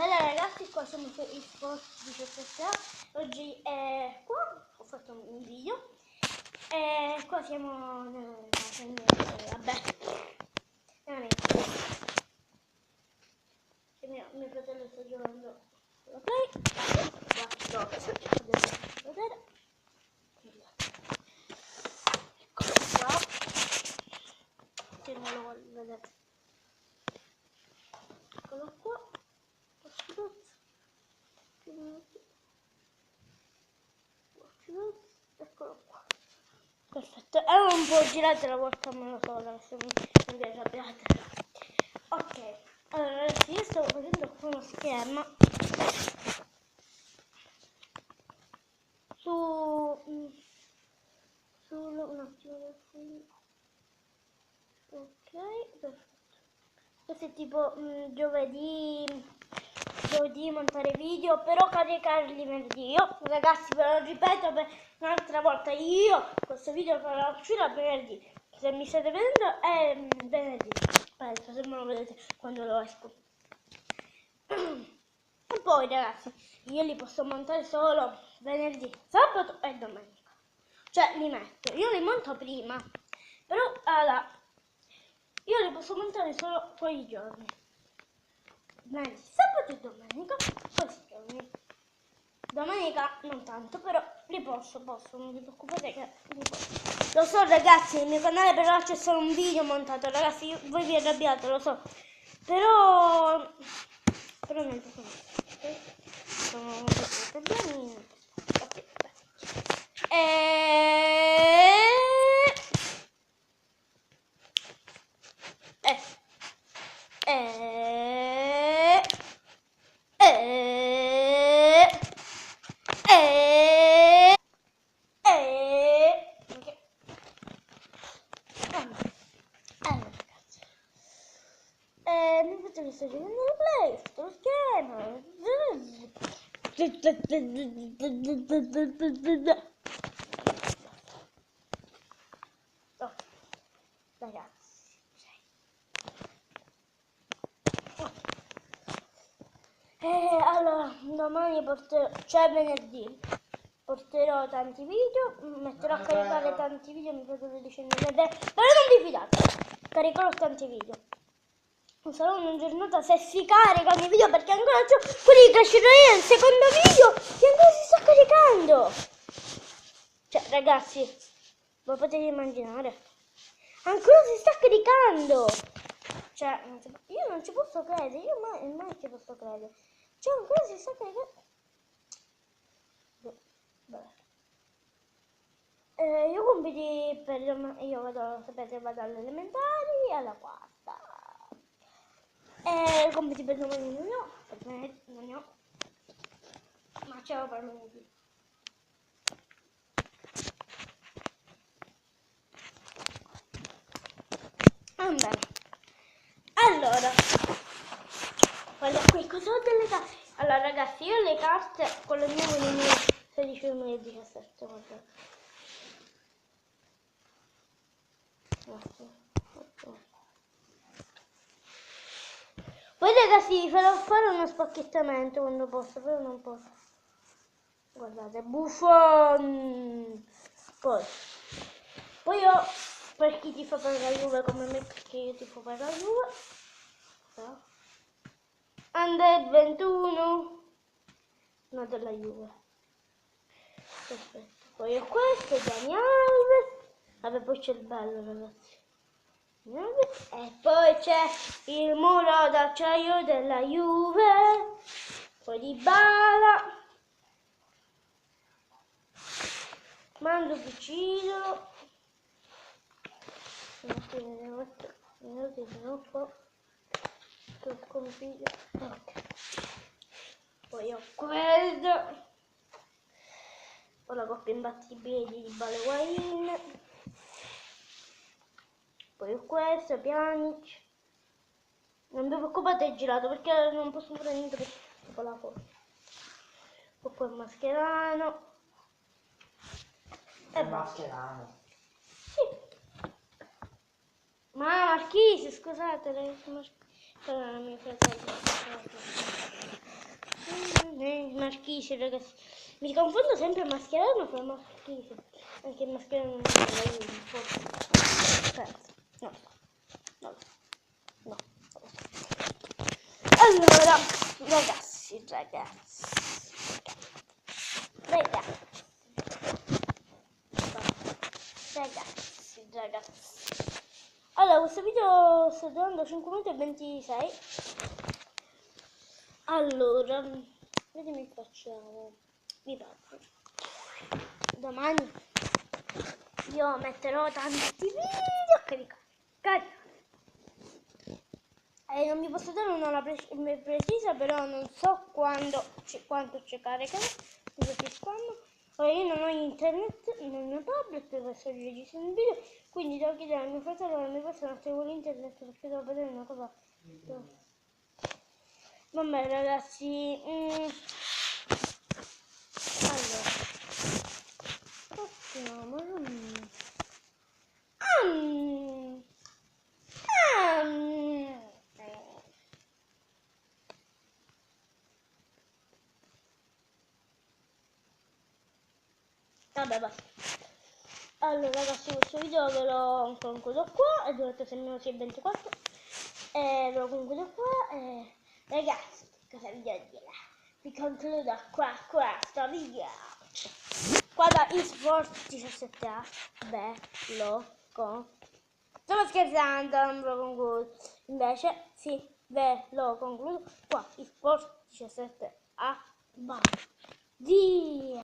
Bella ragazzi, qua siamo su Xbox 17. Oggi è qua, ho fatto un video e qua siamo vabbè, mio fratello sta giocando con la play, qua vedere. Eccolo qua, se non lo voglio vedere, eccolo qua. Eccolo qua, perfetto. Era un po' girata la volta, me lo so, adesso mi vi arrabbiate. Ok, allora ragazzi, io stavo facendo qua uno schermo un attimo, ok, perfetto. Questo è tipo giovedì montare video, però caricarli venerdì. Io ragazzi ve lo ripeto per un'altra volta, io questo video farò uscire venerdì. Se mi state vedendo è venerdì, penso, se me lo vedete quando lo esco. E poi ragazzi, io li posso montare solo venerdì, sabato e domenica. Cioè li metto, io li monto prima, però allora io li posso montare solo quei giorni. Venerdì, sabato e domenica, questi giorni. Domenica non tanto, però li posso, non vi preoccupate che li posso. Lo so ragazzi, nel mio canale però c'è solo un video montato, ragazzi, voi vi arrabbiate, lo so. Però niente, sono problemi. Ok, mi faccio che sto giocando alla play, sto schermo. Oh, ragazzi, allora, domani cioè venerdì, porterò tanti video, metterò a caricare tanti video, mi potete dicendo vedere, però non vi fidate, caricherò tanti video. Non sarà una giornata se si caricano i video, perché ancora c'ho quelli di Clash Royale, il secondo video che ancora si sta caricando. Cioè ragazzi, voi potete immaginare, ancora si sta caricando. Cioè, io non ci posso credere, io mai ci posso credere. Cioè, ancora si sta caricando. Io compiti per io vado, sapete, vado alle elementari alla quarta. Compiti per domani non ne ho, per me non ne ho. Ma ce l'ho per lunedì. Bene. Allora, guarda qui, cosa ho delle carte? Allora ragazzi, io le carte con le mie 16 e 17, guarda. Poi ragazzi farò fare uno spacchettamento quando posso, però non posso. Guardate, Buffon. Poi io, per chi tifa per la Juve come me, perché io tifo per la Juve, Under 21, no, della Juve. Perfetto. Poi ho questo, Dani Alves. Vabbè, poi c'è il bello ragazzi. E poi c'è il muro d'acciaio della Juve, poi Dybala, Mando Piccino, poi ho questo, ho la coppia imbattibile di Dybala e Higuain. Poi ho questo, Pjanic. Non vi preoccupate, è girato perché non posso fare niente per tipo la foto. Poi qua il Mascherano. E Mascherano? Sì. Ma Marchisi, scusate, mio fratello. dice, ragazzi? Mi confondo sempre mascherato, ma fa schifo. Anche il mascherato non è un po'. Penso. No. No. No. Allora, ragazzi. Allora, questo video sta durando 5 minuti e 26. Allora, vediamo che facciamo. Vi parlo. Domani io metterò tanti video caricati. Non vi posso dare un'ora precisa, però non so quanto ci caricherà. Quando. Ora io non ho internet nel mio tablet per stare registrando il video, quindi devo chiedere al mio fratello e alla mia persona se vuole internet perché devo vedere una cosa. Vabbè ragazzi, allora, facciamo vabbè basta. Allora ragazzi, questo video ve lo concludo qua, è durato 6 minuti e 24 ve lo concludo qua ragazzi, cosa vi devo dire? Vi concludo qua questo video qua da eSports 17A. Bello stavo scherzando, non ve lo concludo, invece sì, ve lo concludo qua eSports 17A. Dio.